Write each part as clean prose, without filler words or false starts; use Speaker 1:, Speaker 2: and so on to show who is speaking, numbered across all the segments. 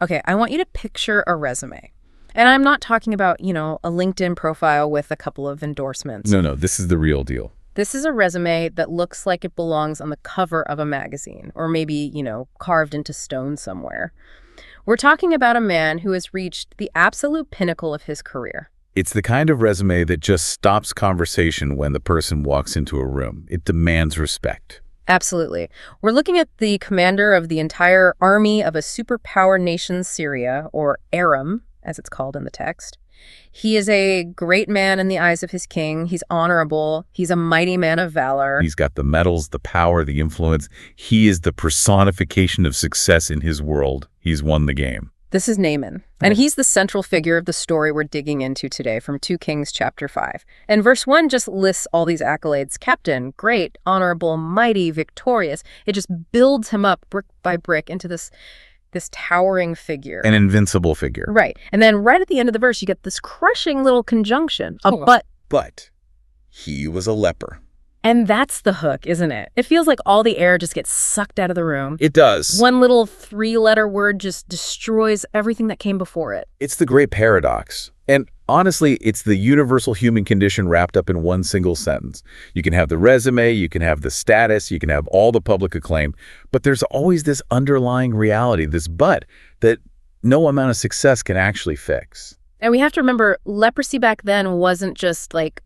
Speaker 1: Okay, I want you to picture a resume. And I'm not talking about, a LinkedIn profile with a couple of endorsements.
Speaker 2: No, this is the real deal.
Speaker 1: This is a resume that looks like it belongs on the cover of a magazine, or maybe, carved into stone somewhere. We're talking about a man who has reached the absolute pinnacle of his career.
Speaker 2: It's the kind of resume that just stops conversation when the person walks into a room. It demands respect.
Speaker 1: Absolutely. We're looking at the commander of the entire army of a superpower nation, Syria, or Aram, as it's called in the text. He is a great man in the eyes of his king. He's honorable. He's a mighty man of valor.
Speaker 2: He's got the medals, the power, the influence. He is the personification of success in his world. He's won the game.
Speaker 1: This is Naaman, and he's the central figure of the story we're digging into today from 2 Kings chapter 5. And verse 1 just lists all these accolades: captain, great, honorable, mighty, victorious. It just builds him up brick by brick into this towering figure.
Speaker 2: An invincible figure.
Speaker 1: Right. And then right at the end of the verse, you get this crushing little conjunction, but.
Speaker 2: But he was a leper.
Speaker 1: And that's the hook, isn't it? It feels like all the air just gets sucked out of the room.
Speaker 2: It does.
Speaker 1: One little 3-letter word just destroys everything that came before it.
Speaker 2: It's the great paradox. And honestly, it's the universal human condition wrapped up in one single sentence. You can have the resume, you can have the status, you can have all the public acclaim, but there's always this underlying reality, this but, that no amount of success can actually fix.
Speaker 1: And we have to remember, leprosy back then wasn't just like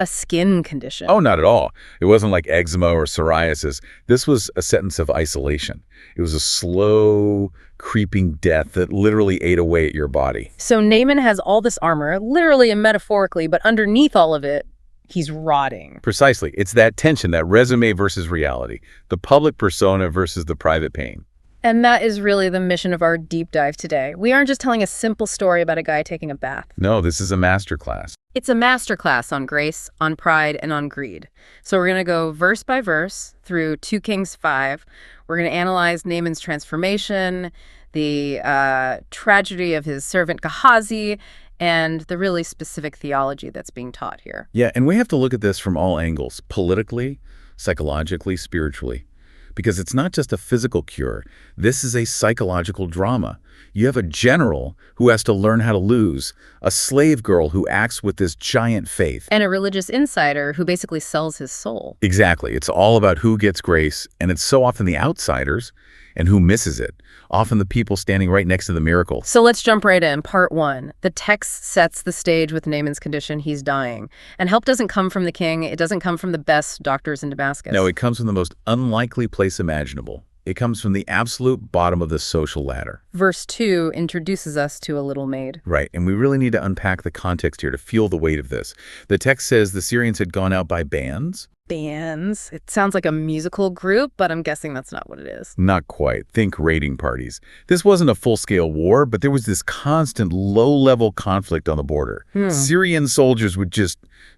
Speaker 1: a skin condition.
Speaker 2: Oh, not at all. It wasn't like eczema or psoriasis. This was a sentence of isolation. It was a slow, creeping death that literally ate away at your body.
Speaker 1: So Naaman has all this armor, literally and metaphorically, but underneath all of it, he's rotting.
Speaker 2: Precisely. It's that tension, that resume versus reality, the public persona versus the private pain.
Speaker 1: And that is really the mission of our deep dive today. We aren't just telling a simple story about a guy taking a bath.
Speaker 2: No, this is a masterclass.
Speaker 1: It's a masterclass on grace, on pride, and on greed. So we're going to go verse by verse through 2 Kings 5. We're going to analyze Naaman's transformation, the tragedy of his servant Gehazi, and the really specific theology that's being taught here.
Speaker 2: Yeah, and we have to look at this from all angles, politically, psychologically, spiritually. Because it's not just a physical cure. This is a psychological drama. You have a general who has to learn how to lose, a slave girl who acts with this giant faith,
Speaker 1: and a religious insider who basically sells his soul.
Speaker 2: Exactly. It's all about who gets grace, and it's so often the outsiders and who misses it, often the people standing right next to the miracle.
Speaker 1: So let's jump right in. Part 1. The text sets the stage with Naaman's condition. He's dying. And help doesn't come from the king. It doesn't come from the best doctors in Damascus.
Speaker 2: No, it comes from the most unlikely place imaginable. It comes from the absolute bottom of the social ladder.
Speaker 1: Verse 2 introduces us to a little maid.
Speaker 2: Right, and we really need to unpack the context here to feel the weight of this. The text says the Syrians had gone out by bands.
Speaker 1: Bands. It sounds like a musical group, but I'm guessing that's not what it is.
Speaker 2: Not quite. Think raiding parties. This wasn't a full-scale war, but there was this constant low-level conflict on the border. Syrian soldiers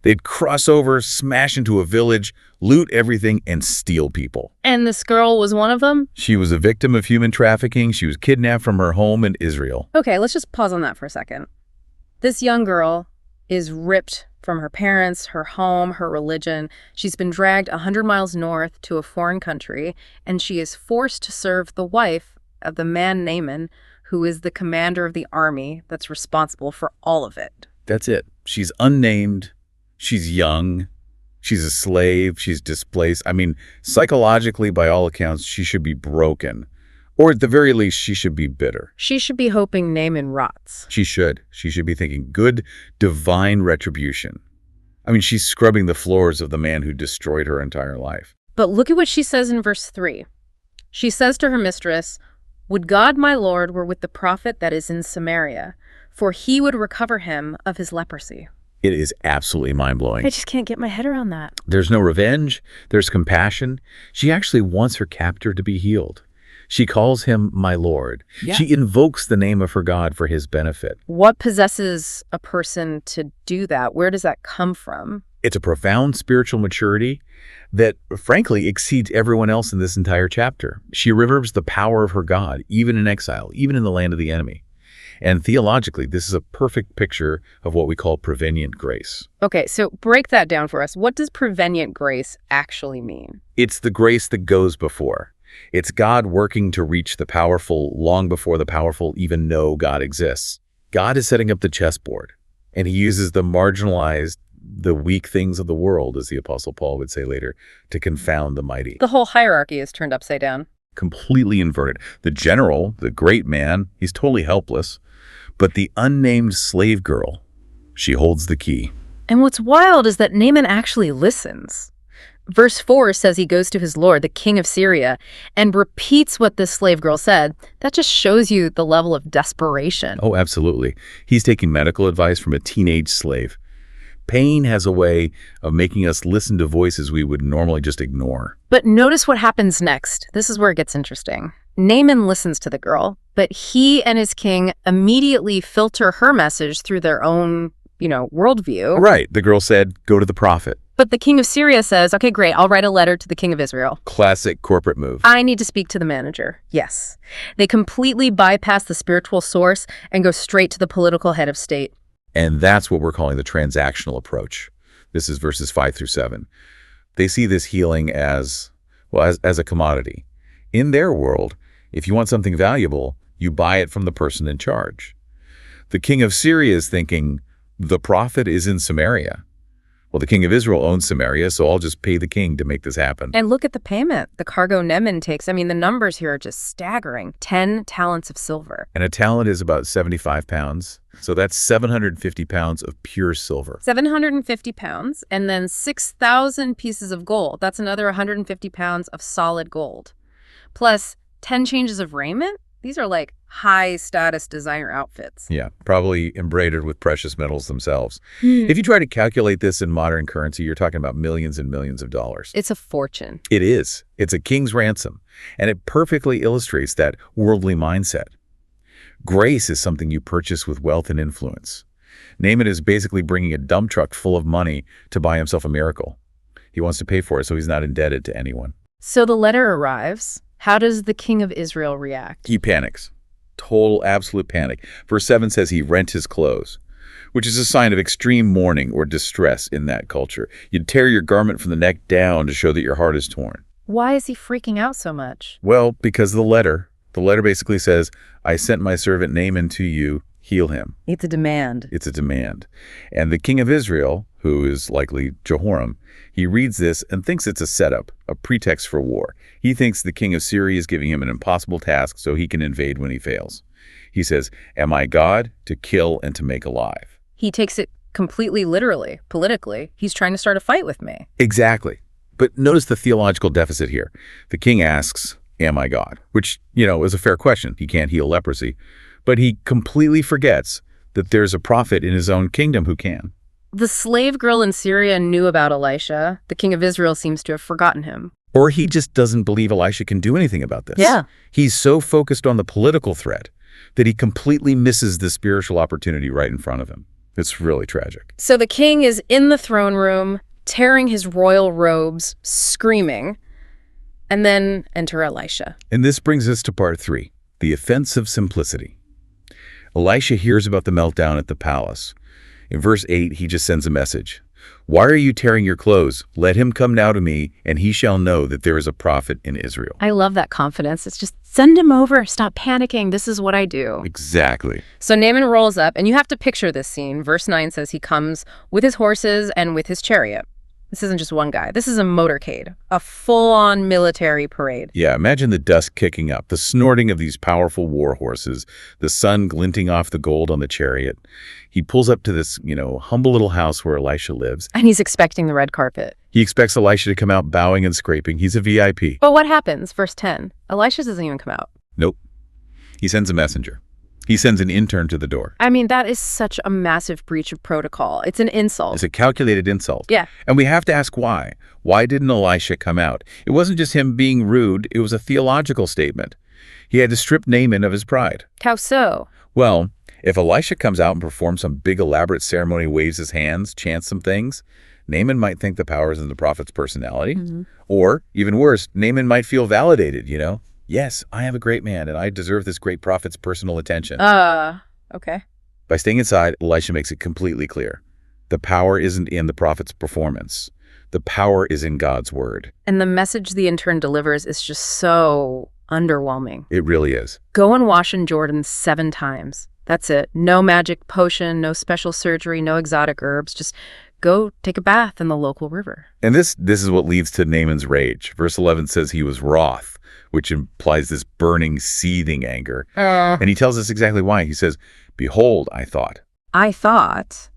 Speaker 2: they'd cross over, smash into a village, loot everything, and steal people.
Speaker 1: And this girl was one of them?
Speaker 2: She was a victim of human trafficking. She was kidnapped from her home in Israel.
Speaker 1: Okay, let's just pause on that for a second. This young girl is ripped from her parents, her home, her religion. She's been dragged 100 miles north to a foreign country, and she is forced to serve the wife of the man Naaman, who is the commander of the army that's responsible for all of it.
Speaker 2: That's it. She's unnamed. She's young. She's a slave. She's displaced. I mean, psychologically, by all accounts, she should be broken. Or at the very least, she should be bitter.
Speaker 1: She should be hoping Naaman rots.
Speaker 2: She should. She should be thinking good, divine retribution. I mean, she's scrubbing the floors of the man who destroyed her entire life.
Speaker 1: But look at what she says in verse 3. She says to her mistress, "Would God my Lord were with the prophet that is in Samaria, for he would recover him of his leprosy."
Speaker 2: It is absolutely mind-blowing.
Speaker 1: I just can't get my head around that.
Speaker 2: There's no revenge. There's compassion. She actually wants her captor to be healed. She calls him my Lord. Yeah. She invokes the name of her God for his benefit.
Speaker 1: What possesses a person to do that? Where does that come from?
Speaker 2: It's a profound spiritual maturity that, frankly, exceeds everyone else in this entire chapter. She reveres the power of her God, even in exile, even in the land of the enemy. And theologically, this is a perfect picture of what we call prevenient grace.
Speaker 1: Okay, so break that down for us. What does prevenient grace actually mean?
Speaker 2: It's the grace that goes before. It's God working to reach the powerful long before the powerful even know God exists. God is setting up the chessboard, and he uses the marginalized, the weak things of the world, as the Apostle Paul would say later, to confound the mighty.
Speaker 1: The whole hierarchy is turned upside down.
Speaker 2: Completely inverted. The general, the great man, he's totally helpless. But the unnamed slave girl, she holds the key.
Speaker 1: And what's wild is that Naaman actually listens. Verse 4 says he goes to his lord, the king of Syria, and repeats what this slave girl said. That just shows you the level of desperation.
Speaker 2: Oh, absolutely. He's taking medical advice from a teenage slave. Pain has a way of making us listen to voices we would normally just ignore.
Speaker 1: But notice what happens next. This is where it gets interesting. Naaman listens to the girl, but he and his king immediately filter her message through their own, worldview.
Speaker 2: Right. The girl said, go to the prophet.
Speaker 1: But the king of Syria says, okay, great, I'll write a letter to the king of Israel.
Speaker 2: Classic corporate move.
Speaker 1: I need to speak to the manager. Yes. They completely bypass the spiritual source and go straight to the political head of state.
Speaker 2: And that's what we're calling the transactional approach. This is verses 5-7. They see this healing as a commodity. In their world, if you want something valuable, you buy it from the person in charge. The king of Syria is thinking, the prophet is in Samaria. Well, the king of Israel owns Samaria, so I'll just pay the king to make this happen.
Speaker 1: And look at the payment. The cargo Naaman takes. I mean, the numbers here are just staggering. 10 talents of silver.
Speaker 2: And a talent is about 75 pounds. So that's 750 pounds of pure silver.
Speaker 1: 750 pounds, and then 6,000 pieces of gold. That's another 150 pounds of solid gold. Plus 10 changes of raiment. These are like high-status designer outfits.
Speaker 2: Yeah, probably embroidered with precious metals themselves. If you try to calculate this in modern currency, you're talking about millions and millions of dollars.
Speaker 1: It's a fortune.
Speaker 2: It is. It's a king's ransom. And it perfectly illustrates that worldly mindset. Grace is something you purchase with wealth and influence. Naaman is basically bringing a dump truck full of money to buy himself a miracle. He wants to pay for it, so he's not indebted to anyone.
Speaker 1: So the letter arrives. How does the king of Israel react?
Speaker 2: He panics. Total, absolute panic. Verse 7 says he rent his clothes, which is a sign of extreme mourning or distress in that culture. You'd tear your garment from the neck down to show that your heart is torn.
Speaker 1: Why is he freaking out so much?
Speaker 2: Well, because of the letter. The letter basically says, I sent my servant Naaman to you, heal him.
Speaker 1: It's a demand.
Speaker 2: It's a demand. And the king of Israel, who is likely Jehoram, he reads this and thinks it's a setup, a pretext for war. He thinks the king of Syria is giving him an impossible task so he can invade when he fails. He says, am I God to kill and to make alive?
Speaker 1: He takes it completely literally, politically. He's trying to start a fight with me.
Speaker 2: Exactly. But notice the theological deficit here. The king asks, am I God? Which, is a fair question. He can't heal leprosy. But he completely forgets that there's a prophet in his own kingdom who can.
Speaker 1: The slave girl in Syria knew about Elisha. The king of Israel seems to have forgotten him.
Speaker 2: Or he just doesn't believe Elisha can do anything about this.
Speaker 1: Yeah.
Speaker 2: He's so focused on the political threat that he completely misses the spiritual opportunity right in front of him. It's really tragic.
Speaker 1: So the king is in the throne room, tearing his royal robes, screaming, and then enter Elisha.
Speaker 2: And this brings us to part 3, the offense of simplicity. Elisha hears about the meltdown at the palace. In verse 8, he just sends a message. Why are you tearing your clothes? Let him come now to me, and he shall know that there is a prophet in Israel.
Speaker 1: I love that confidence. It's just send him over. Stop panicking. This is what I do.
Speaker 2: Exactly.
Speaker 1: So Naaman rolls up, and you have to picture this scene. Verse 9 says he comes with his horses and with his chariot. This isn't just one guy. This is a motorcade, a full-on military parade.
Speaker 2: Yeah, imagine the dust kicking up, the snorting of these powerful war horses, the sun glinting off the gold on the chariot. He pulls up to this, humble little house where Elisha lives.
Speaker 1: And he's expecting the red carpet.
Speaker 2: He expects Elisha to come out bowing and scraping. He's a VIP.
Speaker 1: But what happens? Verse 10. Elisha doesn't even come out.
Speaker 2: Nope. He sends a messenger. He sends an intern to the door.
Speaker 1: I mean, that is such a massive breach of protocol. It's an insult.
Speaker 2: It's a calculated insult.
Speaker 1: Yeah.
Speaker 2: And we have to ask why. Why didn't Elisha come out? It wasn't just him being rude. It was a theological statement. He had to strip Naaman of his pride.
Speaker 1: How so?
Speaker 2: Well, if Elisha comes out and performs some big elaborate ceremony, waves his hands, chants some things, Naaman might think the power is in the prophet's personality. Or, even worse, Naaman might feel validated, Yes, I am a great man, and I deserve this great prophet's personal attention.
Speaker 1: Okay.
Speaker 2: By staying inside, Elisha makes it completely clear. The power isn't in the prophet's performance. The power is in God's word.
Speaker 1: And the message the intern delivers is just so underwhelming.
Speaker 2: It really is.
Speaker 1: Go and wash in Jordan 7 times. That's it. No magic potion, no special surgery, no exotic herbs. Just go take a bath in the local river.
Speaker 2: And this is what leads to Naaman's rage. Verse 11 says he was wroth, which implies this burning, seething anger. And he tells us exactly why. He says, "Behold, I thought."
Speaker 1: I thought.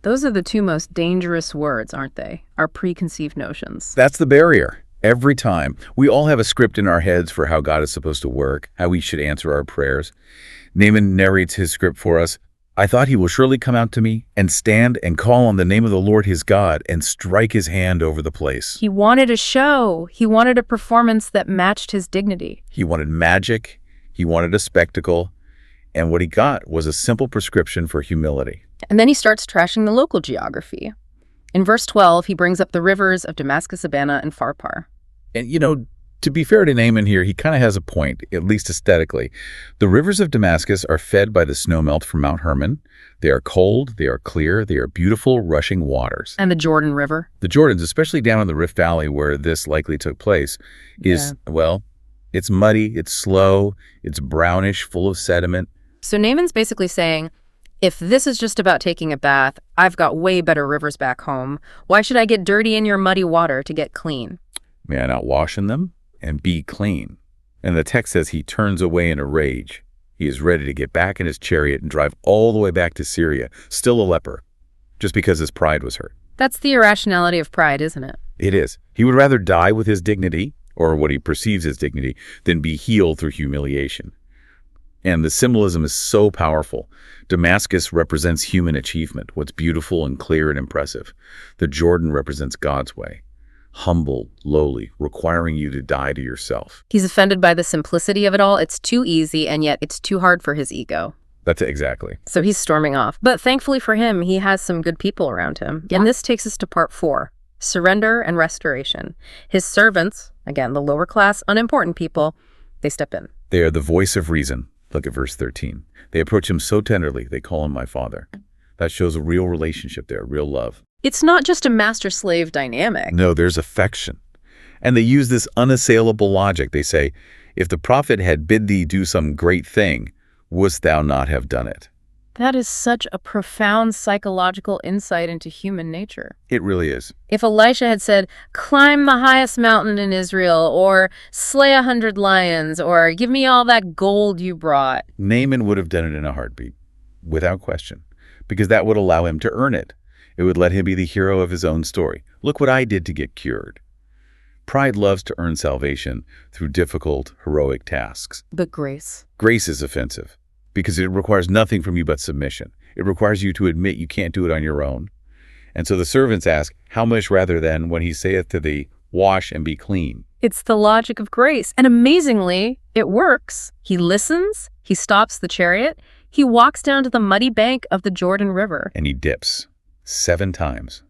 Speaker 1: Those are the 2 most dangerous words, aren't they? Our preconceived notions.
Speaker 2: That's the barrier. Every time. We all have a script in our heads for how God is supposed to work, how we should answer our prayers. Naaman narrates his script for us. "I thought he will surely come out to me and stand and call on the name of the Lord his God and strike his hand over the place."
Speaker 1: He wanted a show. He wanted a performance that matched his dignity.
Speaker 2: He wanted magic. He wanted a spectacle. And what he got was a simple prescription for humility.
Speaker 1: And then he starts trashing the local geography. In verse 12, he brings up the rivers of Damascus, Abana, and Pharpar.
Speaker 2: And, to be fair to Naaman here, he kind of has a point, at least aesthetically. The rivers of Damascus are fed by the snowmelt from Mount Hermon. They are cold, they are clear, they are beautiful, rushing waters.
Speaker 1: And the Jordan River.
Speaker 2: The Jordans, especially down in the Rift Valley where this likely took place, is, well, it's muddy, it's slow, it's brownish, full of sediment.
Speaker 1: So Naaman's basically saying, if this is just about taking a bath, I've got way better rivers back home. Why should I get dirty in your muddy water to get clean?
Speaker 2: May I not wash in them and be clean? And the text says he turns away in a rage. He is ready to get back in his chariot and drive all the way back to Syria, still a leper, just because his pride was hurt.
Speaker 1: That's the irrationality of pride, isn't it?
Speaker 2: It is. He would rather die with his dignity, or what he perceives as dignity, than be healed through humiliation. And the symbolism is so powerful. Damascus represents human achievement, what's beautiful and clear and impressive. The Jordan represents God's way. Humble, lowly, requiring you to die to yourself.
Speaker 1: He's offended by the simplicity of it all. It's too easy, and yet it's too hard for his ego.
Speaker 2: That's it, exactly.
Speaker 1: So he's storming off. But thankfully for him, he has some good people around him. Yeah. And this takes us to part 4, surrender and restoration. His servants, again, the lower class, unimportant people, they step in.
Speaker 2: They are the voice of reason. Look at verse 13. They approach him so tenderly, they call him my father. That shows a real relationship there, real love.
Speaker 1: It's not just a master-slave dynamic.
Speaker 2: No, there's affection. And they use this unassailable logic. They say, if the prophet had bid thee do some great thing, wouldst thou not have done it?
Speaker 1: That is such a profound psychological insight into human nature.
Speaker 2: It really is.
Speaker 1: If Elisha had said, climb the highest mountain in Israel, or slay 100 lions, or give me all that gold you brought,
Speaker 2: Naaman would have done it in a heartbeat, without question, because that would allow him to earn it. It would let him be the hero of his own story. Look what I did to get cured. Pride loves to earn salvation through difficult, heroic tasks.
Speaker 1: But grace?
Speaker 2: Grace is offensive, because it requires nothing from you but submission. It requires you to admit you can't do it on your own. And so the servants ask, how much rather than when he saith to thee, wash and be clean?
Speaker 1: It's the logic of grace. And amazingly, it works. He listens, he stops the chariot, he walks down to the muddy bank of the Jordan River.
Speaker 2: And he dips 7 times.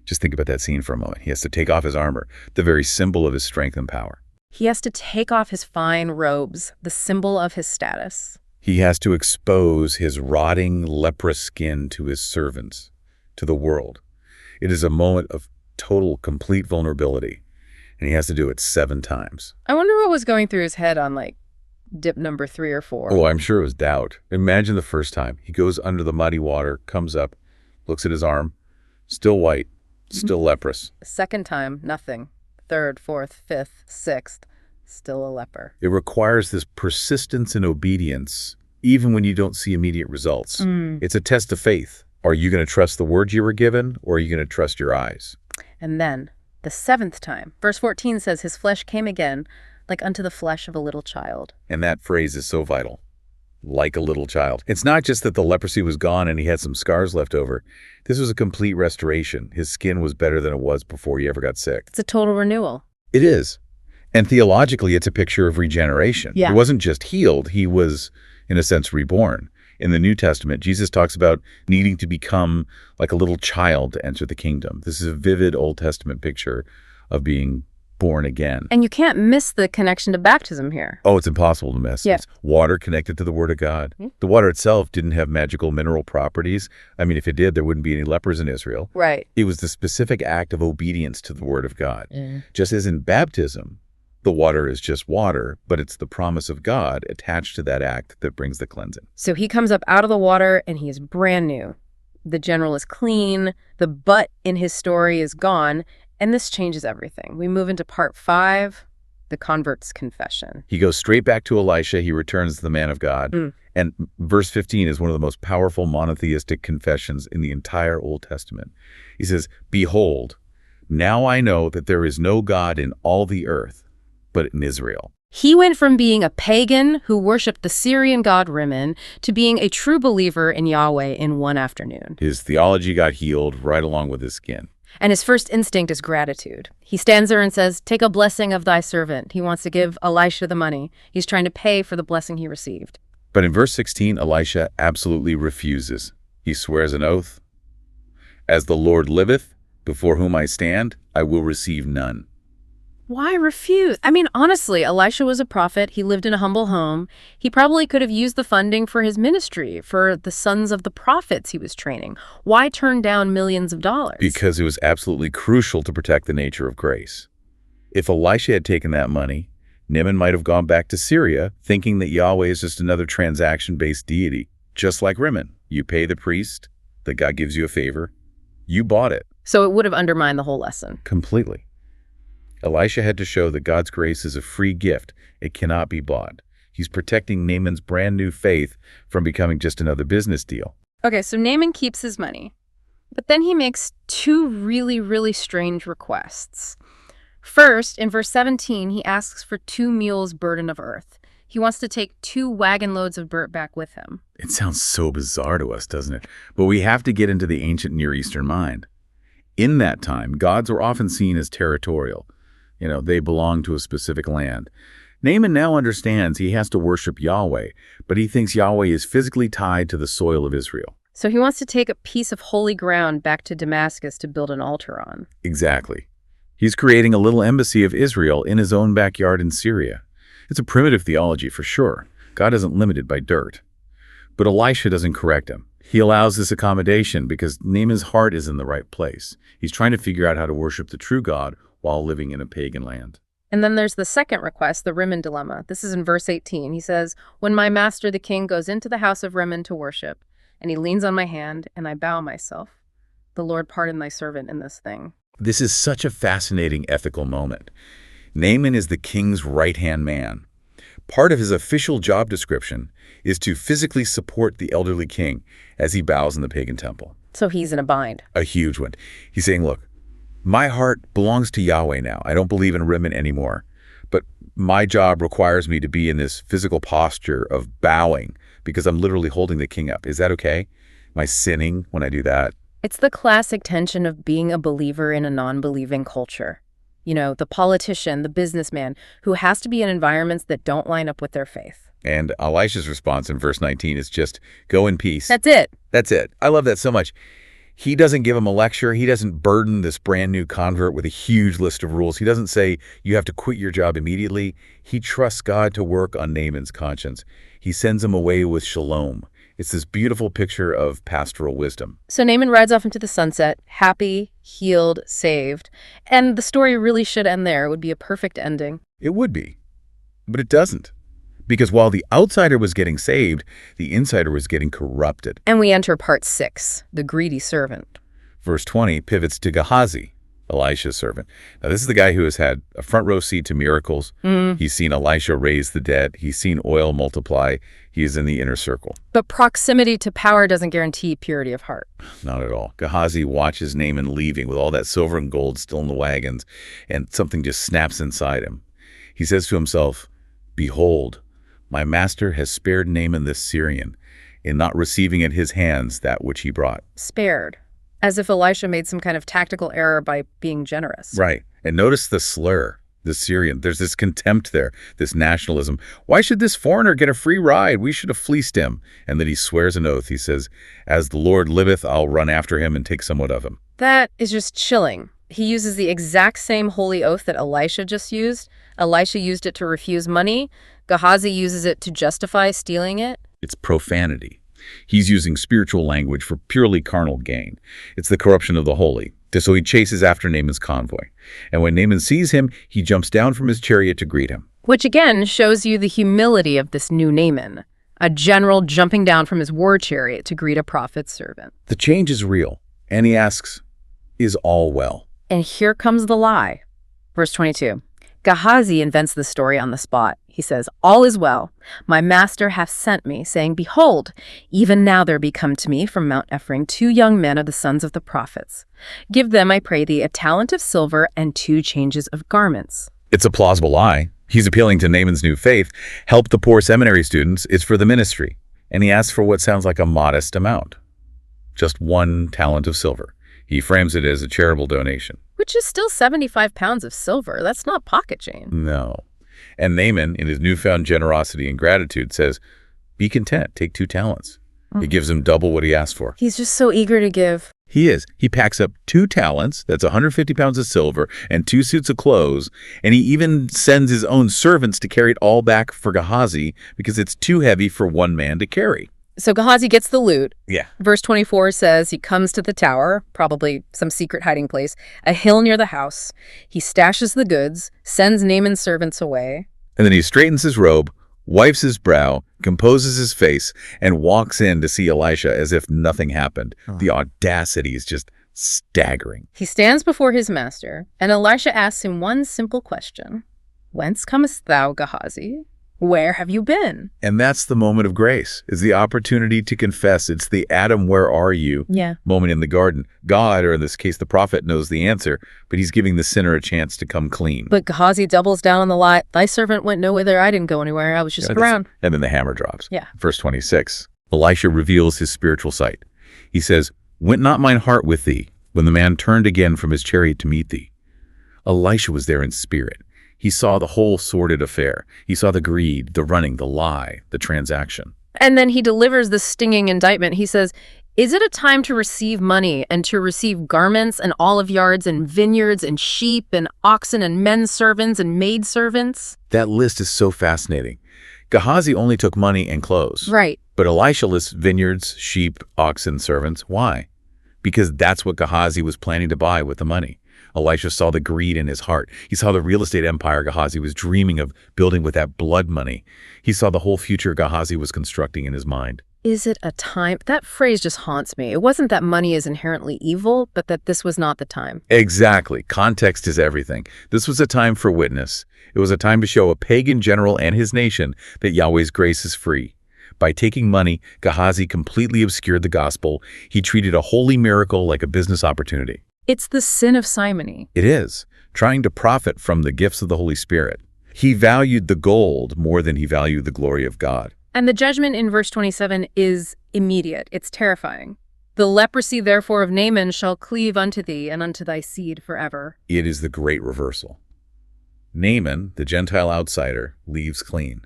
Speaker 2: Just think about that scene for a moment. He has to take off his armor, the very symbol of his strength and power.
Speaker 1: He has to take off his fine robes, the symbol of his status.
Speaker 2: He has to expose his rotting, leprous skin to his servants, to the world. It is a moment of total, complete vulnerability, and he has to do it 7 times.
Speaker 1: I wonder what was going through his head on, dip number 3 or 4.
Speaker 2: Oh, I'm sure it was doubt. Imagine the first time. He goes under the muddy water, comes up, looks at his arm, still white, still leprous.
Speaker 1: Second time, nothing. 3rd, 4th, 5th, 6th, still a leper.
Speaker 2: It requires this persistence and obedience, even when you don't see immediate results. It's a test of faith. Are you going to trust the word you were given, or are you going to trust your eyes?
Speaker 1: And then, the 7th time, verse 14 says, his flesh came again, like unto the flesh of a little child.
Speaker 2: And that phrase is so vital. Like a little child. It's not just that the leprosy was gone and he had some scars left over. This was a complete restoration. His skin was better than it was before he ever got sick.
Speaker 1: It's a total renewal.
Speaker 2: It is. And theologically, it's a picture of regeneration.
Speaker 1: Yeah.
Speaker 2: He wasn't just healed. He was, in a sense, reborn. In the New Testament, Jesus talks about needing to become like a little child to enter the kingdom. This is a vivid Old Testament picture of being born again.
Speaker 1: And you can't miss the connection to baptism here.
Speaker 2: Oh, it's impossible to miss.
Speaker 1: Yeah.
Speaker 2: It's water connected to the Word of God. The water itself didn't have magical mineral properties. I mean, if it did, there wouldn't be any lepers in Israel.
Speaker 1: Right.
Speaker 2: It was the specific act of obedience to the Word of God. Just as in baptism, the water is just water, but it's the promise of God attached to that act that brings the cleansing.
Speaker 1: So he comes up out of the water and he is brand new. The general is clean. The but in his story is gone. And this changes everything. We move into part 5, the convert's confession.
Speaker 2: He goes straight back to Elisha. He returns to the man of God. And verse 15 is one of the most powerful monotheistic confessions in the entire Old Testament. He says, "Behold, now I know that there is no God in all the earth, but in Israel."
Speaker 1: He went from being a pagan who worshipped the Syrian god Rimmon to being a true believer in Yahweh in one afternoon.
Speaker 2: His theology got healed right along with his skin.
Speaker 1: And his first instinct is gratitude. He stands there and says, "Take a blessing of thy servant." He wants to give Elisha the money. He's trying to pay for the blessing he received.
Speaker 2: But in verse 16, Elisha absolutely refuses. He swears an oath. "As the Lord liveth, before whom I stand, I will receive none."
Speaker 1: Why refuse? I mean, honestly, Elisha was a prophet. He lived in a humble home. He probably could have used the funding for his ministry, for the sons of the prophets he was training. Why turn down millions of dollars?
Speaker 2: Because it was absolutely crucial to protect the nature of grace. If Elisha had taken that money, Naaman might have gone back to Syria, thinking that Yahweh is just another transaction-based deity. Just like Rimmon, you pay the priest, that God gives you a favor. You bought it.
Speaker 1: So it would have undermined the whole lesson.
Speaker 2: Completely. Elisha had to show that God's grace is a free gift. It cannot be bought. He's protecting Naaman's brand new faith from becoming just another business deal.
Speaker 1: Okay, so Naaman keeps his money. But then he makes 2 really, really strange requests. First, in verse 17, he asks for 2 mules' burden of earth. He wants to take 2 wagon loads of dirt back with him.
Speaker 2: It sounds so bizarre to us, doesn't it? But we have to get into the ancient Near Eastern mind. In that time, gods were often seen as territorial. They belong to a specific land. Naaman now understands he has to worship Yahweh, but he thinks Yahweh is physically tied to the soil of Israel.
Speaker 1: So he wants to take a piece of holy ground back to Damascus to build an altar on.
Speaker 2: Exactly. He's creating a little embassy of Israel in his own backyard in Syria. It's a primitive theology for sure. God isn't limited by dirt. But Elisha doesn't correct him. He allows this accommodation because Naaman's heart is in the right place. He's trying to figure out how to worship the true God while living in a pagan land.
Speaker 1: And then there's the second request, the Rimmon dilemma. This is in verse 18. He says, "When my master the king goes into the house of Rimmon to worship, and he leans on my hand, and I bow myself, the Lord pardon thy servant in this thing."
Speaker 2: This is such a fascinating ethical moment. Naaman is the king's right-hand man. Part of his official job description is to physically support the elderly king as he bows in the pagan temple.
Speaker 1: So he's in a bind.
Speaker 2: A huge one. He's saying, look, my heart belongs to Yahweh now. I don't believe in Rimmon anymore. But my job requires me to be in this physical posture of bowing because I'm literally holding the king up. Is that okay? Am I sinning when I do that?
Speaker 1: It's the classic tension of being a believer in a non-believing culture. The politician, the businessman, who has to be in environments that don't line up with their faith.
Speaker 2: And Elisha's response in verse 19 is just, go in peace.
Speaker 1: That's it.
Speaker 2: That's it. I love that so much. He doesn't give him a lecture. He doesn't burden this brand new convert with a huge list of rules. He doesn't say, you have to quit your job immediately. He trusts God to work on Naaman's conscience. He sends him away with shalom. It's this beautiful picture of pastoral wisdom.
Speaker 1: So Naaman rides off into the sunset, happy, healed, saved. And the story really should end there. It would be a perfect ending.
Speaker 2: It would be, but it doesn't. Because while the outsider was getting saved, the insider was getting corrupted.
Speaker 1: And we enter part 6, the greedy servant.
Speaker 2: Verse 20 pivots to Gehazi, Elisha's servant. Now, this is the guy who has had a front row seat to miracles. He's seen Elisha raise the dead. He's seen oil multiply. He is in the inner circle.
Speaker 1: But proximity to power doesn't guarantee purity of heart.
Speaker 2: Not at all. Gehazi watches Naaman leaving with all that silver and gold still in the wagons, and something just snaps inside him. He says to himself, "Behold, my master has spared Naaman this Syrian, in not receiving at his hands that which he brought."
Speaker 1: Spared. As if Elisha made some kind of tactical error by being generous.
Speaker 2: Right. And notice the slur, the Syrian. There's this contempt there, this nationalism. Why should this foreigner get a free ride? We should have fleeced him. And then he swears an oath. He says, "As the Lord liveth, I'll run after him and take somewhat of him."
Speaker 1: That is just chilling. He uses the exact same holy oath that Elisha just used. Elisha used it to refuse money. Gehazi uses it to justify stealing it.
Speaker 2: It's profanity. He's using spiritual language for purely carnal gain. It's the corruption of the holy. So he chases after Naaman's convoy. And when Naaman sees him, he jumps down from his chariot to greet him.
Speaker 1: Which again shows you the humility of this new Naaman, a general jumping down from his war chariot to greet a prophet's servant.
Speaker 2: The change is real. And he asks, "Is all well?"
Speaker 1: And here comes the lie. Verse 22. Gehazi invents the story on the spot. He says, "All is well. My master hath sent me, saying, Behold, even now there be come to me from Mount Ephraim 2 young men of the sons of the prophets. Give them, I pray thee, a talent of silver and 2 changes of garments."
Speaker 2: It's a plausible lie. He's appealing to Naaman's new faith. Help the poor seminary students. It's for the ministry. And he asks for what sounds like a modest amount. Just 1 talent of silver. He frames it as a charitable donation.
Speaker 1: Which is still 75 pounds of silver. That's not pocket change.
Speaker 2: No. And Naaman, in his newfound generosity and gratitude, says, "Be content, take 2 talents. He gives him double what he asked for.
Speaker 1: He's just so eager to give.
Speaker 2: He is. He packs up 2 talents, that's 150 pounds of silver, and 2 suits of clothes, and he even sends his own servants to carry it all back for Gehazi because it's too heavy for one man to carry.
Speaker 1: So Gehazi gets the loot.
Speaker 2: Yeah.
Speaker 1: Verse 24 says he comes to the tower, probably some secret hiding place, a hill near the house. He stashes the goods, sends Naaman's servants away.
Speaker 2: And then he straightens his robe, wipes his brow, composes his face, and walks in to see Elisha as if nothing happened. The audacity is just staggering.
Speaker 1: He stands before his master, and Elisha asks him one simple question. "Whence comest thou, Gehazi? Where have you been?"
Speaker 2: And that's the moment of grace, is the opportunity to confess. It's the Adam, where are you moment in the garden. God, or in this case the prophet, knows the answer, but he's giving the sinner a chance to come clean.
Speaker 1: But Gehazi doubles down on the lie. "Thy servant went no whither, I didn't go anywhere, I was just around."
Speaker 2: And then the hammer drops.
Speaker 1: Yeah.
Speaker 2: Verse 26, Elisha reveals his spiritual sight. He says, "Went not mine heart with thee, when the man turned again from his chariot to meet thee?" Elisha was there in spirit. He saw the whole sordid affair. He saw the greed, the running, the lie, the transaction.
Speaker 1: And then he delivers the stinging indictment. He says, "Is it a time to receive money and to receive garments and olive yards and vineyards and sheep and oxen and men servants and maid servants?"
Speaker 2: That list is so fascinating. Gehazi only took money and clothes.
Speaker 1: Right.
Speaker 2: But Elisha lists vineyards, sheep, oxen, servants. Why? Because that's what Gehazi was planning to buy with the money. Elisha saw the greed in his heart. He saw the real estate empire Gehazi was dreaming of building with that blood money. He saw the whole future Gehazi was constructing in his mind.
Speaker 1: Is it a time? That phrase just haunts me. It wasn't that money is inherently evil, but that this was not the time.
Speaker 2: Exactly. Context is everything. This was a time for witness. It was a time to show a pagan general and his nation that Yahweh's grace is free. By taking money, Gehazi completely obscured the gospel. He treated a holy miracle like a business opportunity.
Speaker 1: It's the sin of simony.
Speaker 2: It is, trying to profit from the gifts of the Holy Spirit. He valued the gold more than he valued the glory of God.
Speaker 1: And the judgment in verse 27 is immediate. It's terrifying. "The leprosy, therefore, of Naaman shall cleave unto thee and unto thy seed forever."
Speaker 2: It is the great reversal. Naaman, the Gentile outsider, leaves clean.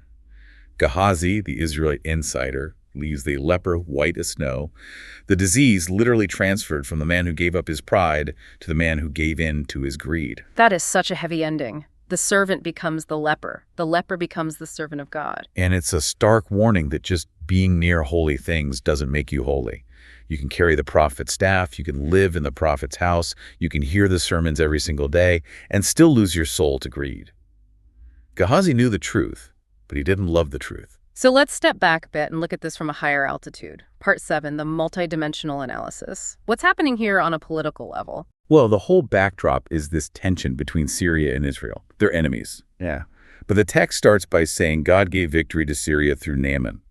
Speaker 2: Gehazi, the Israelite insider, leaves the leper white as snow. The disease literally transferred from the man who gave up his pride to the man who gave in to his greed.
Speaker 1: That is such a heavy ending. The servant becomes the leper. The leper becomes the servant of God.
Speaker 2: And it's a stark warning that just being near holy things doesn't make you holy. You can carry the prophet's staff, you can live in the prophet's house, you can hear the sermons every single day, and still lose your soul to greed. Gehazi knew the truth, but he didn't love the truth.
Speaker 1: So let's step back a bit and look at this from a higher altitude. Part 7, the multidimensional analysis. What's happening here on a political level?
Speaker 2: Well, the whole backdrop is this tension between Syria and Israel. They're enemies. Yeah. But the text starts by saying God gave victory to Syria through Naaman.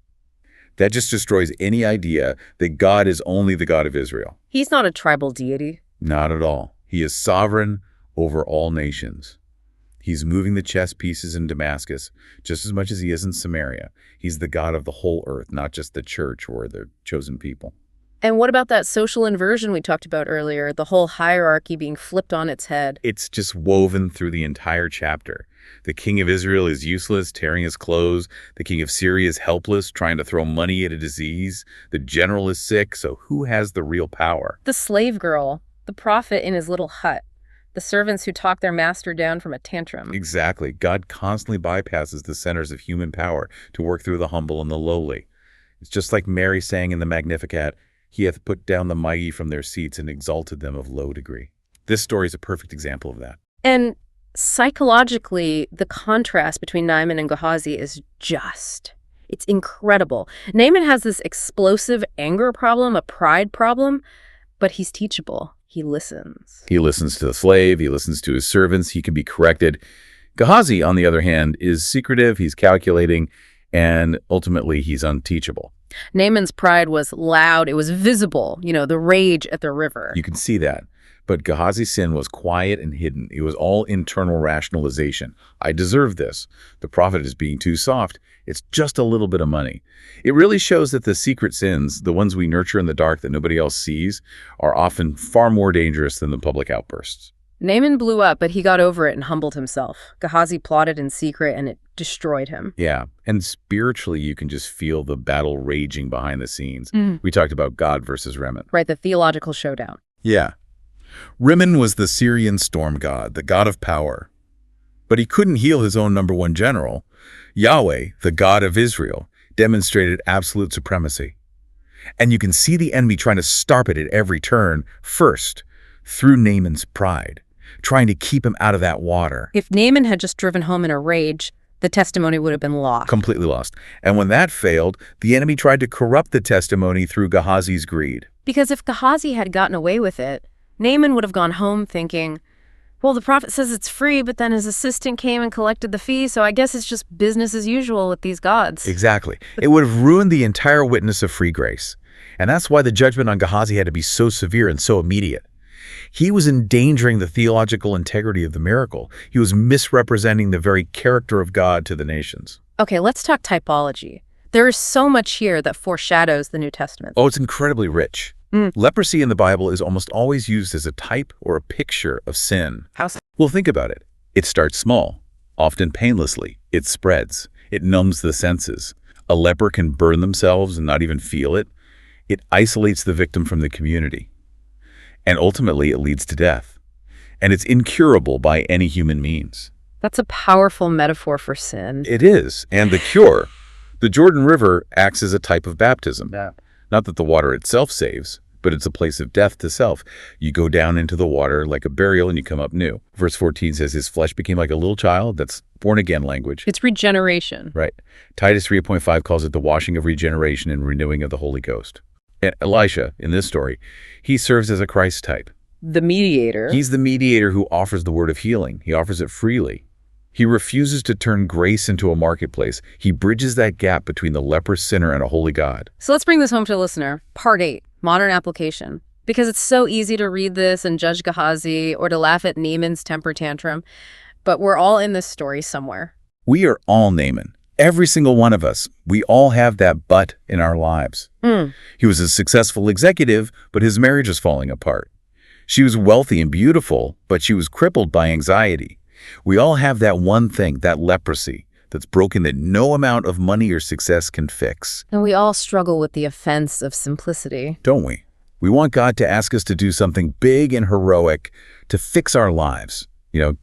Speaker 2: That just destroys any idea that God is only the God of Israel.
Speaker 1: He's not a tribal deity.
Speaker 2: Not at all. He is sovereign over all nations. He's moving the chess pieces in Damascus just as much as he is in Samaria. He's the God of the whole earth, not just the church or the chosen people.
Speaker 1: And what about that social inversion we talked about earlier, the whole hierarchy being flipped on its head?
Speaker 2: It's just woven through the entire chapter. The king of Israel is useless, tearing his clothes. The king of Syria is helpless, trying to throw money at a disease. The general is sick, so who has the real power?
Speaker 1: The slave girl, the prophet in his little hut. the servants who talk their master down from a tantrum.
Speaker 2: Exactly. God constantly bypasses the centers of human power to work through the humble and the lowly. It's just like Mary saying in the Magnificat, "He hath put down the mighty from their seats and exalted them of low degree." This story is a perfect example of that.
Speaker 1: And psychologically, the contrast between Naaman and Gehazi is just. It's incredible. Naaman has this explosive anger problem, a pride problem, but he's teachable. He listens.
Speaker 2: He listens to the slave. He listens to his servants. He can be corrected. Gehazi, on the other hand, is secretive. He's calculating, and ultimately he's unteachable.
Speaker 1: Naaman's pride was loud. It was visible, the rage at the river.
Speaker 2: You can see that. But Gehazi's sin was quiet and hidden. It was all internal rationalization. I deserve this. The prophet is being too soft. It's just a little bit of money. It really shows that the secret sins, the ones we nurture in the dark that nobody else sees, are often far more dangerous than the public outbursts.
Speaker 1: Naaman blew up, but he got over it and humbled himself. Gehazi plotted in secret, and it destroyed him.
Speaker 2: Yeah, and spiritually, you can just feel the battle raging behind the scenes.
Speaker 1: Mm.
Speaker 2: We talked about God versus Rimmon.
Speaker 1: Right, the theological showdown.
Speaker 2: Yeah. Rimmon was the Syrian storm god, the god of power. But he couldn't heal his own number one general. Yahweh, the God of Israel, demonstrated absolute supremacy. And you can see the enemy trying to starve it at every turn, first, through Naaman's pride, trying to keep him out of that water.
Speaker 1: If Naaman had just driven home in a rage, the testimony would have been lost.
Speaker 2: Completely lost. And when that failed, the enemy tried to corrupt the testimony through Gehazi's greed.
Speaker 1: Because if Gehazi had gotten away with it, Naaman would have gone home thinking, well, the prophet says it's free, but then his assistant came and collected the fee, so I guess it's just business as usual with these gods.
Speaker 2: Exactly. It would have ruined the entire witness of free grace. And that's why the judgment on Gehazi had to be so severe and so immediate. He was endangering the theological integrity of the miracle. He was misrepresenting the very character of God to the nations.
Speaker 1: Okay, let's talk typology. There is so much here that foreshadows the New Testament.
Speaker 2: Oh, it's incredibly rich. Leprosy in the Bible is almost always used as a type or a picture of sin.
Speaker 1: How so?
Speaker 2: Well, think about it. It starts small, often painlessly. It spreads. It numbs the senses. A leper can burn themselves and not even feel it. It isolates the victim from the community. And ultimately, it leads to death. And it's incurable by any human means.
Speaker 1: That's a powerful metaphor for sin.
Speaker 2: It is. And the cure, the Jordan River acts as a type of baptism.
Speaker 1: Yeah.
Speaker 2: Not that the water itself saves, but it's a place of death to self. You go down into the water like a burial and you come up new. Verse 14 says his flesh became like a little child. That's born again language.
Speaker 1: It's regeneration.
Speaker 2: Right. Titus 3.5 calls it the washing of regeneration and renewing of the Holy Ghost. And Elisha, in this story, he serves as a Christ type.
Speaker 1: The mediator.
Speaker 2: He's the mediator who offers the word of healing. He offers it freely. He refuses to turn grace into a marketplace. He bridges that gap between the leprous sinner and a holy God.
Speaker 1: So let's bring this home to the listener. Part 8, modern application. Because it's so easy to read this and judge Gehazi or to laugh at Naaman's temper tantrum, but we're all in this story somewhere.
Speaker 2: We are all Naaman. Every single one of us. We all have that but in our lives. He was a successful executive, but his marriage was falling apart. She was wealthy and beautiful, but she was crippled by anxiety. We all have that one thing, that leprosy, that's broken that no amount of money or success can fix.
Speaker 1: And we all struggle with the offense of simplicity.
Speaker 2: Don't we? We want God to ask us to do something big and heroic to fix our lives.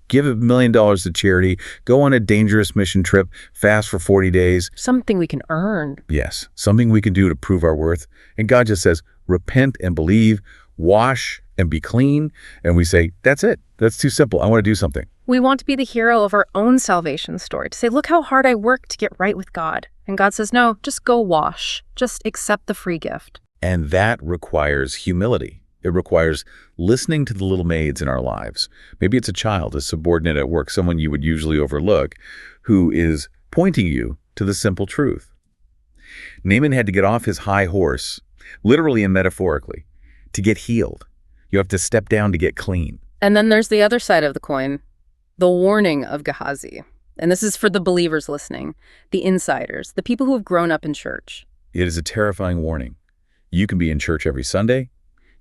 Speaker 2: Give $1 million to charity, go on a dangerous mission trip, fast for 40 days.
Speaker 1: Something we can earn.
Speaker 2: Yes, something we can do to prove our worth. And God just says, repent and believe, wash and be clean. And we say, that's it. That's too simple. I want to do something.
Speaker 1: We want to be the hero of our own salvation story, to say, look how hard I worked to get right with God. And God says, no, just go wash. Just accept the free gift.
Speaker 2: And that requires humility. It requires listening to the little maids in our lives. Maybe it's a child, a subordinate at work, someone you would usually overlook, who is pointing you to the simple truth. Naaman had to get off his high horse, literally and metaphorically, to get healed. You have to step down to get clean.
Speaker 1: And then there's the other side of the coin, the warning of Gehazi. And this is for the believers listening, the insiders, the people who have grown up in church.
Speaker 2: It is a terrifying warning. You can be in church every Sunday.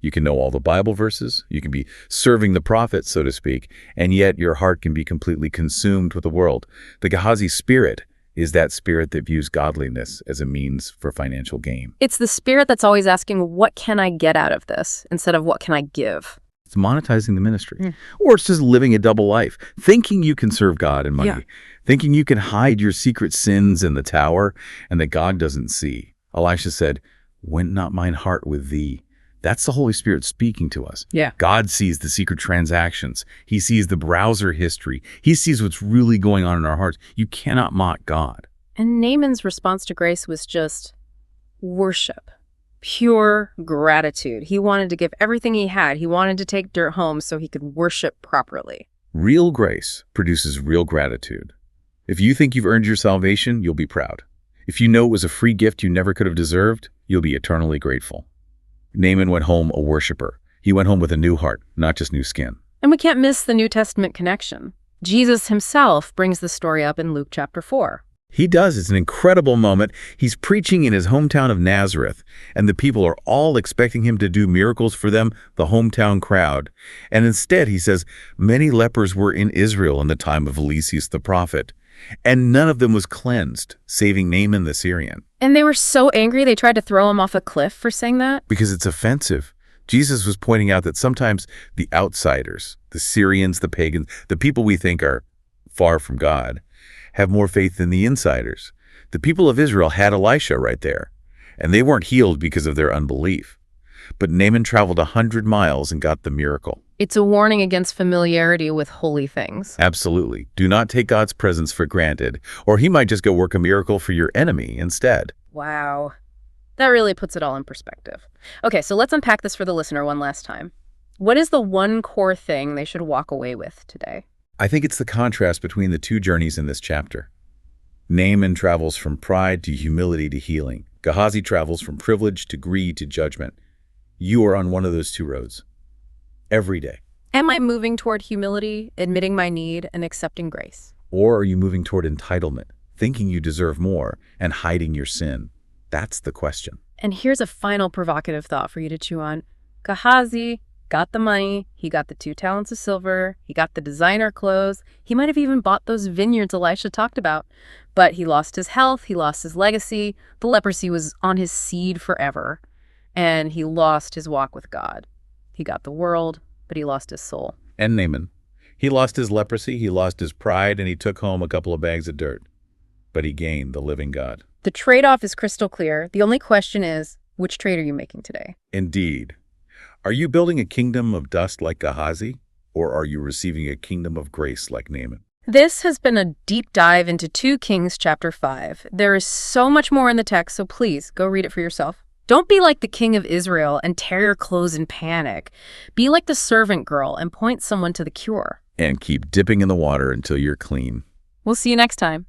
Speaker 2: You can know all the Bible verses. You can be serving the prophet, so to speak, and yet your heart can be completely consumed with the world. The Gehazi spirit is that spirit that views godliness as a means for financial gain.
Speaker 1: It's the spirit that's always asking, what can I get out of this, instead of what can I give?
Speaker 2: It's monetizing the ministry.
Speaker 1: Mm.
Speaker 2: Or it's just living a double life, thinking you can serve God and money,
Speaker 1: Yeah.
Speaker 2: thinking you can hide your secret sins in the tower and that God doesn't see. Elisha said, "Went not mine heart with thee?" That's the Holy Spirit speaking to us.
Speaker 1: Yeah.
Speaker 2: God sees the secret transactions. He sees the browser history. He sees what's really going on in our hearts. You cannot mock God.
Speaker 1: And Naaman's response to grace was just worship, pure gratitude. He wanted to give everything he had. He wanted to take dirt home so he could worship properly.
Speaker 2: Real grace produces real gratitude. If you think you've earned your salvation, you'll be proud. If you know it was a free gift you never could have deserved, you'll be eternally grateful. Naaman went home a worshiper. He went home with a new heart, not just new skin.
Speaker 1: And we can't miss the New Testament connection. Jesus himself brings the story up in Luke chapter 4.
Speaker 2: He does. It's an incredible moment. He's preaching in his hometown of Nazareth, and the people are all expecting him to do miracles for them, the hometown crowd. And instead, he says, many lepers were in Israel in the time of Elisha the prophet, and none of them was cleansed, saving Naaman the Syrian.
Speaker 1: And they were so angry they tried to throw him off a cliff for saying that?
Speaker 2: Because it's offensive. Jesus was pointing out that sometimes the outsiders, the Syrians, the pagans, the people we think are far from God, have more faith than the insiders. The people of Israel had Elisha right there, and they weren't healed because of their unbelief. But Naaman traveled 100 miles and got the miracle.
Speaker 1: It's a warning against familiarity with holy things.
Speaker 2: Absolutely. Do not take God's presence for granted, or he might just go work a miracle for your enemy instead.
Speaker 1: Wow. That really puts it all in perspective. Okay, so let's unpack this for the listener one last time. What is the one core thing they should walk away with today?
Speaker 2: I think it's the contrast between the two journeys in this chapter. Naaman travels from pride to humility to healing. Gehazi travels from privilege to greed to judgment. You are on one of those two roads. Every day.
Speaker 1: Am I moving toward humility, admitting my need, and accepting grace?
Speaker 2: Or are you moving toward entitlement, thinking you deserve more, and hiding your sin? That's the question.
Speaker 1: And here's a final provocative thought for you to chew on. Gehazi got the money, he got the 2 talents of silver, he got the designer clothes, he might have even bought those vineyards Elisha talked about. But he lost his health, he lost his legacy, the leprosy was on his seed forever, and he lost his walk with God. He got the world, but he lost his soul.
Speaker 2: And Naaman. He lost his leprosy, he lost his pride, and he took home a couple of bags of dirt. But he gained the living God.
Speaker 1: The trade-off is crystal clear. The only question is, which trade are you making today?
Speaker 2: Indeed. Are you building a kingdom of dust like Gehazi, or are you receiving a kingdom of grace like Naaman?
Speaker 1: This has been a deep dive into 2 Kings chapter 5. There is so much more in the text, so please go read it for yourself. Don't be like the king of Israel and tear your clothes in panic. Be like the servant girl and point someone to the cure.
Speaker 2: And keep dipping in the water until you're clean.
Speaker 1: We'll see you next time.